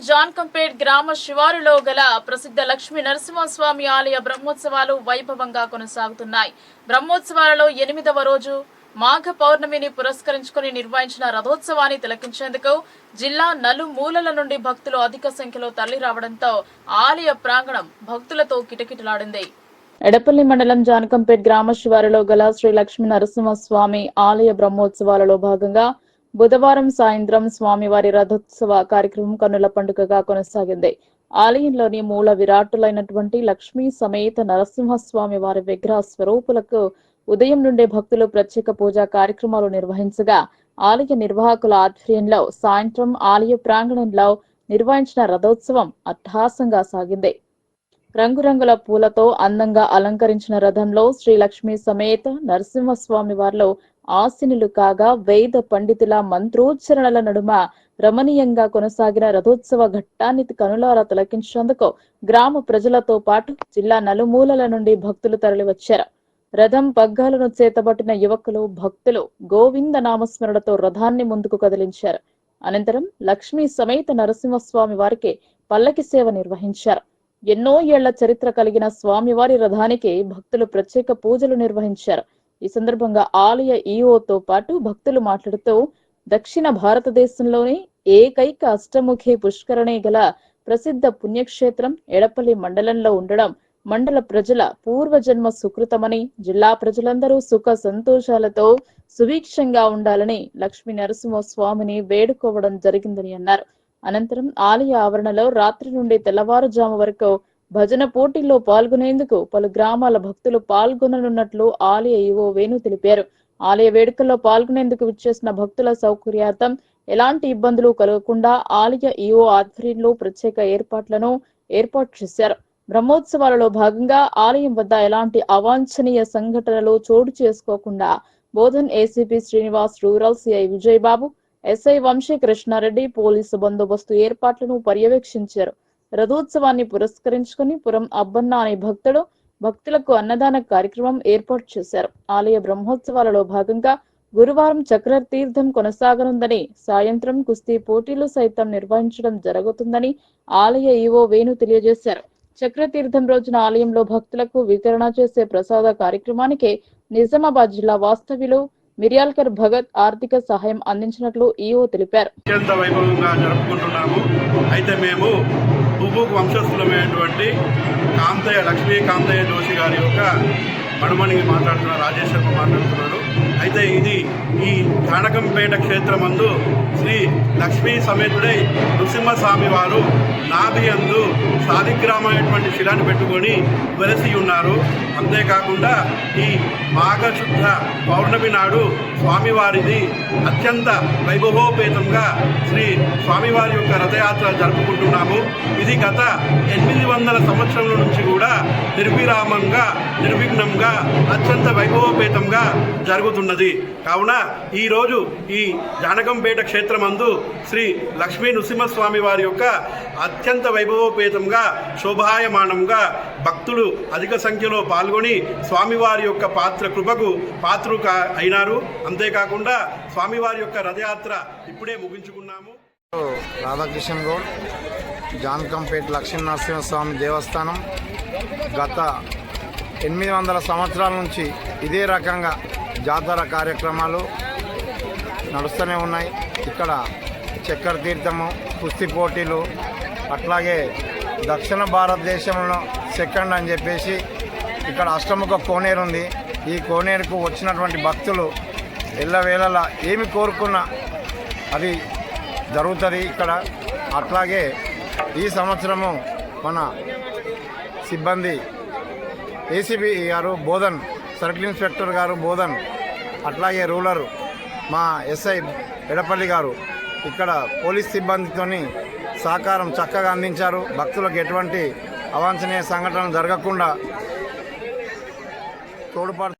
జాన్కంపేట్ గ్రామ శివారులో గల ప్రసిద్ధ లక్ష్మీ నరసింహస్వామి ఆలయ బ్రహ్మోత్సవాలు వైభవంగా కొనసాగుతున్నాయి. బ్రహ్మోత్సవాలలో 8వ రోజు మాఘ పౌర్ణమిని పురస్కరించుకుని నిర్వహించిన రథోత్సవాన్ని తిలకించేందుకు జిల్లా నలుమూలల నుండి భక్తులు అధిక సంఖ్యలో తరలి రావడంతో ఆలయ ప్రాంగణం భక్తులతో కిటకిటలాడింది. ఎడపల్లి మండలం జానకంపేట్ గ్రామ శివారులో గల శ్రీ లక్ష్మీ నరసింహస్వామి ఆలయ బ్రహ్మోత్సవాలలో భాగంగా బుధవారం సాయంత్రం స్వామివారి రథోత్సవ కార్యక్రమం కన్నుల పండుగగా కొనసాగింది. ఆలయంలోని మూల విరాట్టులైనటువంటి లక్ష్మీ సమేత నరసింహస్వామి వారి విగ్రహ స్వరూపులకు ఉదయం నుండే భక్తులు ప్రత్యేక పూజా కార్యక్రమాలు నిర్వహించగా ఆలయ నిర్వాహకుల ఆధ్వర్యంలో సాయంత్రం ఆలయ ప్రాంగణంలో నిర్వహించిన రథోత్సవం అట్టహాసంగా సాగింది. రంగురంగుల పూలతో అందంగా అలంకరించిన రథంలో శ్రీ లక్ష్మీ సమేత నరసింహస్వామి వారిలో ఆసీనులు కాగా వేద పండితుల మంత్రోచ్చరణల నడుమ రమణీయంగా కొనసాగిన రథోత్సవ ఘట్టాన్ని కనులారా తిలకించేందుకు గ్రామ ప్రజలతో పాటు జిల్లా నలుమూలల నుండి భక్తులు తరలివచ్చారు. రథం పగ్గాలను చేతబట్టిన యువకులు భక్తులు గోవింద నామస్మరణతో రథాన్ని ముందుకు కదిలించారు. అనంతరం లక్ష్మీ సమేత నరసింహస్వామి వారికి పల్లకి సేవ నిర్వహించారు. ఎన్నో ఏళ్ల చరిత్ర కలిగిన స్వామివారి రథానికి భక్తులు ప్రత్యేక పూజలు నిర్వహించారు. ఈ సందర్భంగా ఆలయ ఈఓతో పాటు భక్తులు మాట్లాడుతూ దక్షిణ భారతదేశంలోని ఏకైక అష్టముఖి పుష్కరణి గల ప్రసిద్ధ పుణ్యక్షేత్రం ఎడపల్లి మండలంలో ఉండడం మండల ప్రజల పూర్వజన్మ సుకృతమని, జిల్లా ప్రజలందరూ సుఖ సంతోషాలతో సుభిక్షంగా ఉండాలని లక్ష్మీ నరసింహస్వామిని వేడుకోవడం జరిగిందని అన్నారు. అనంతరం ఆలయ ఆవరణలో రాత్రి నుండి తెల్లవారుజాము వరకు భజన పోటీల్లో పాల్గొనేందుకు పలు గ్రామాల భక్తులు పాల్గొననున్నట్లు ఆలయ ఈవో వేణు తెలిపారు. ఆలయ వేడుకల్లో పాల్గొనేందుకు విచ్చేసిన భక్తుల సౌకర్యార్థం ఎలాంటి ఇబ్బందులు కలగకుండా ఆలయ ఈవో ఆధ్వర్యంలో ప్రత్యేక ఏర్పాటు చేశారు. బ్రహ్మోత్సవాలలో భాగంగా ఆలయం వద్ద ఎలాంటి అవాంఛనీయ సంఘటనలు చోటు చేసుకోకుండా Bodhan ACP Srinivas, rural CI Vijayababu, SI Vamsi Krishnareddy police బందోబస్తు ఏర్పాట్లను పర్యవేక్షించారు. రథోత్సవాన్ని పురస్కరించుకుని పురం అబ్బన్న అనే భక్తులకు అన్నదాన కార్యక్రమం ఏర్పాటు చేశారు. ఆలయ బ్రహ్మోత్సవాలలో భాగంగా గురువారం చక్ర తీర్థం కొనసాగనుందని, సాయంత్రం కుస్తీ పోటీలు సైతం నిర్వహించడం జరుగుతుందని ఆలయ ఈవో వేణు తెలియజేశారు. చక్ర తీర్థం రోజున ఆలయంలో భక్తులకు వితరణ చేసే ప్రసాద కార్యక్రమానికి నిజామాబాద్ జిల్లా వాస్తవ్యులు మిర్యాల్కర్ భగత్ ఆర్థిక సహాయం అందించినట్లు ఈఓ తెలిపారు. అత్యంత వైభవంగా జరుపుకుంటున్నాము. అయితే మేము భూభూకు వంశస్థులమైనటువంటి లక్ష్మీ కాంతయ్య జోషి గారి యొక్క మణుమణికి మాట్లాడుతున్నారు, రాజేష్ శర్మ మాట్లాడుతున్నాడు. అయితే ఇది ఈ జానకంపేట క్షేత్రమందు శ్రీ లక్ష్మీ సమేతుడై నృసింహస్వామి వారు నాభి అందు శాలిగ్రామైనటువంటి శిలాన్ని పెట్టుకొని వెలసి ఉన్నారు. అంతేకాకుండా ఈ మాఘశుద్ధ పౌర్ణమి నాడు స్వామివారిది అత్యంత వైభవోపేతంగా శ్రీ స్వామివారి యొక్క రథయాత్ర జరుపుకుంటున్నాము. ఇది గత 800 సంవత్సరాల నుంచి కూడా నిర్విరామంగా నిర్విఘ్నంగా అత్యంత వైభవోపేతంగా జరుగుతున్నది. కావున ఈరోజు ఈ జానకంపేట క్షేత్రమందు శ్రీ లక్ష్మీ నృసింహస్వామి వారి యొక్క అత్యంత వైభవోపేతంగా శోభాయమానంగా భక్తులు అధిక సంఖ్యలో పాల్గొని స్వామివారి యొక్క కృపకు పాత్రులు అయినారు. అంతేకాకుండా స్వామివారి యొక్క రథయాత్ర ఇప్పుడే ముగించుకున్నాము. రాధాకృష్ణ గౌడ్, జానకంపేట లక్ష్మీ నరసింహస్వామి దేవస్థానం గత 800 సంవత్సరాల నుంచి ఇదే రకంగా జాతర కార్యక్రమాలు నడుస్తూనే ఉన్నాయి. ఇక్కడ చక్కెర తీర్థము, కుస్తీ పోటీలు, అట్లాగే దక్షిణ భారతదేశంలో సెకండ్ అని చెప్పేసి ఇక్కడ అష్టముఖ కోనేరు ఉంది. ఈ కోనేరుకు వచ్చినటువంటి భక్తులు ఎల్లవేళలా ఏమి కోరుకున్నా అది జరుగుతుంది ఇక్కడ. అట్లాగే ఈ సంవత్సరము మన సిబ్బంది ఏసీబీ గారు బోధన్, సర్కిల్ ఇన్స్పెక్టర్ గారు బోధన్, అట్లాగే రూరల్ మా ఎస్ఐ ఎడపల్లి గారు ఇక్కడ పోలీస్ సిబ్బందితోని సహకారం చక్కగా అందించారు. భక్తులకు ఎటువంటి అవాంఛనీయ సంఘటనలు జరగకుండా తోడ్పడు